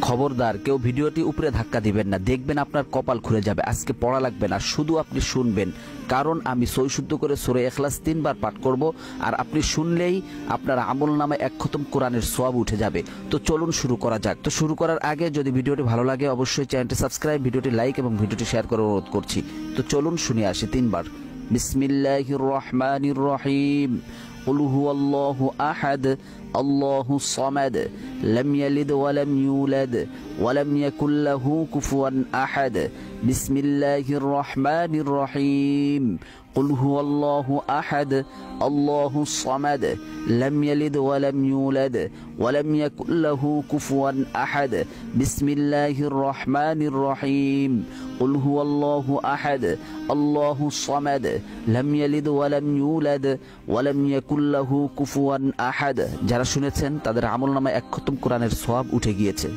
খবরদার কেউ ভিডিওটি উপরে ধাক্কা দিবেন না, দেখবেন আপনার কপাল খুলে যাবে। আজকে পড়া লাগবে না, শুধু আপনি শুনবেন, কারণ আমি সই শুদ্ধ করে সূরা ইখলাস 3 বার পাঠ করব, আর আপনি শুনলেই আপনার আমলনামায় 1 খতম কোরআনের সওয়াব উঠে যাবে। তো চলুন শুরু করা যাক। তো শুরু করার আগে যদি ভিডিওটি ভালো লাগে অবশ্যই চ্যানেলটি সাবস্ক্রাইব, ভিডিওটি লাইক এবং ভিডিওটি শেয়ার করার অনুরোধ করছি। তো চলুন শুনে আসি 3 বার। বিসমিল্লাহির রহমানির রহিম। قل هو الله أحد الله الصمد لم يلد ولم يولد ولم يكن له كفوا أحد بسم الله الرحمن الرحيم قل هو الله أحد الله الصمد لم يلد ولم يولد ولم يكن له كفوا أحد بسم الله الرحمن الرحيم قل هو الله أحد الله الصمد لم يلد ولم يولد ولم يكن له কুফুয়ান আহাদ। যারা শুনেছেন তাদের আমলনামায় 1 খতম কোরআনের সওয়াব উঠে গিয়েছে।